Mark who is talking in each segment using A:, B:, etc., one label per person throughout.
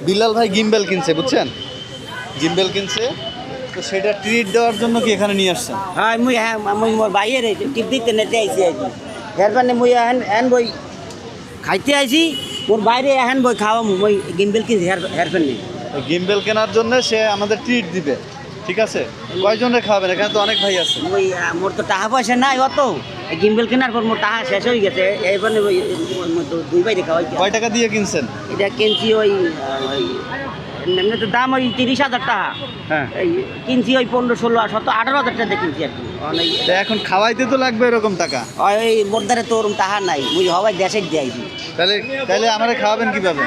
A: বিলাল ভাই গিম্বেল কিনছে, বুঝছেন? গিম্বেল কিনছে, তো সেটা ট্রিট দেওয়ার জন্য কি এখানে নিয়ে আসছেন?
B: হ্যাঁ মুই মোর বাইরে টিপ দিতে নেতে আইছি আর কি। এরপরে মুই এখন বই খাইতে আইছি, মোর বাইরে এখন বই খাওয়া মুই গিম্বেল কিনছি হেয়ারফ্যান নেই।
A: গিম্বেল কেনার জন্য সে আমাদের ট্রিট দিবে, ঠিক আছে? কয়জনে খাওয়াবেন? এখানে তো অনেক ভাই আছে।
B: মুই মোর তো টাকা পয়সা নাই অত, গিম্বেল কেনার পর মোর টাকা শেষ হয়ে গেছে। এরপরে দুই বাইরে খাওয়াই।
A: কয় টাকা দিয়ে কিনছেন?
B: এটা কিনছি ওই এমনি তো দাম ওই 30,000 টাকা।
A: হ্যাঁ,
B: এই কিনছি ওই 15, 16, 17, 18,000 টাকা দিয়ে কিনছি আর কি।
A: তো এখন খাওয়াইতে তো লাগবে এরকম টাকা।
B: ওই মোরদারে তো ওরকম টাকা নাই, মুই হবাই দেশে দিয়েছি।
A: তাহলে আমারে খাওয়াবেন কিভাবে?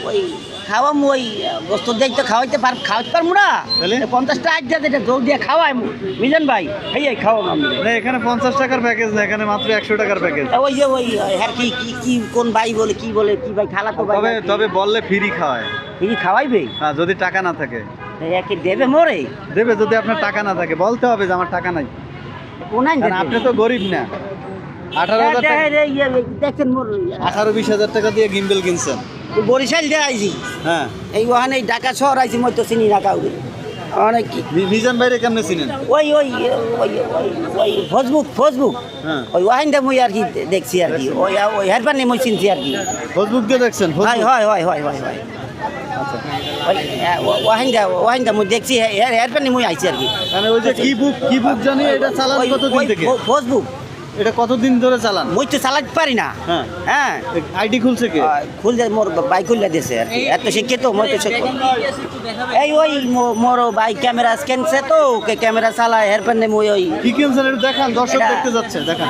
B: ওই খাওয়াম ওই বস্তু দিয়ে তো খাওয়াইতে পারবো না।
A: তাহলে
B: 50 টাকা আজ যেটা জোর দিয়ে খাওয়াই মিজান ভাই, এই খাওয়াম আমি।
A: না, এখানে 50 টাকার প্যাকেজ না, এখানে মাত্র 100 টাকার প্যাকেজ।
B: ওই যে ওই হ্যাঁ কি কোন ভাই বলে কি ভাই খালা তো ভাই।
A: তবে বললে ফ্রি খাওয়ায়।
B: কি খাওয়াইবে?
A: হ্যাঁ, যদি টাকা না থাকে।
B: কি দেবে মোরে?
A: দেবে, যদি আপনার টাকা না থাকে বলতে হবে যে আমার টাকা নাই। আপনি তো গরিব না। 18,000 টাকা,
B: দেখছেন মোর
A: 18-20,000 টাকা দিয়ে গিম্বেল কিনছেন।
B: বরিশাল দিয়ে আইছি।
A: হ্যাঁ,
B: এই ওখানে ঢাকা শহর আইছি, মই তো চিনি না কাউকে। অনেক
A: মিজান ভাইরে কেমনে চিনেন?
B: ওই ফেসবুক
A: হ্যাঁ,
B: ওই ওয়াহিনটা মুই আর কি দেখছি আর কি। ওই হেরপানি মুই চিনছি আর কি।
A: ফেসবুক দিয়ে দেখছেন?
B: হয়
A: আচ্ছা,
B: ওয়াহিনটা মুই দেখছি, হেরপানি মুই আইছি আর কি।
A: মানে ওই যে কি বুক জানি, এটা চালান কতদিন থেকে?
B: ফেসবুক
A: এটা কতদিন ধরে চালান?
B: মুই তো চালাতে পারি না। হ্যাঁ,
A: আইডি খুলছে কে?
B: খুললে মোর বাইক খুললে দিয়েছে আর কি। এত শিক্ষিত মই তো এই ওই মোর বাইক ক্যামেরা স্ক্যানছে তো, ক্যামেরা চালায় হেরপানি মুই ওই
A: কি কিনছেন এটা দেখান, দর্শক দেখতে যাচ্ছে, দেখান।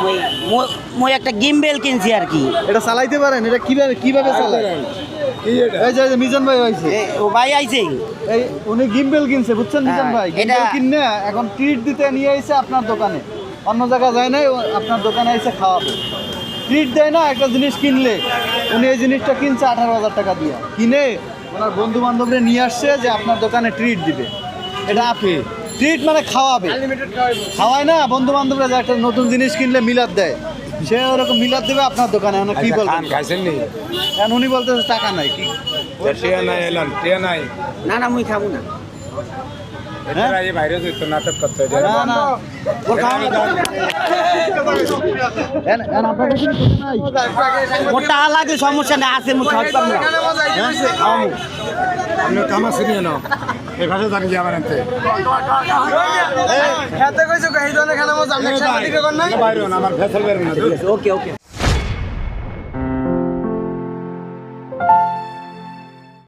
B: মই একটা গিম্বেল কিনছি আর কি।
A: এটা চালাইতে পারেন? এটা কিভাবে চালায়? এই যে মিজান ভাই আইছে,
B: ও ভাই আইছে,
A: এই উনি গিম্বেল কিনছে, বুঝছেন মিজান ভাই?
B: এটা
A: গিম্বেল কিনে এখন ট্রিট দিতে নিয়ে আইছে আপনার দোকানে। অন্য জায়গায় যায় নাই, আপনার দোকানে এসে খাওয়াবে। ট্রিট দেয় না একটা জিনিস কিনলে। উনি এই জিনিসটা কিনছে 18,000 টাকা দিয়ে, কিনে ওনার বন্ধু বান্ধবরা নিয়ে আসছে যে আপনার দোকানে ট্রিট দিবে। এটা আপনি ট্রিট মানে খাওয়াবে, খাওয়ায় না বন্ধু বান্ধবরা, যে একটা নতুন জিনিস কিনলে মিলাদ দেয়, সে ওরকম মিলাদ দেবে আপনার দোকানে। কি বলবেন? এখন উনি বলতেছে টাকা নাই। কি
B: না মুই খাবো না। মোটা লাগে সমস্যা নেই, আছে মুখ খাওয়াতে পারবো না। ওকে।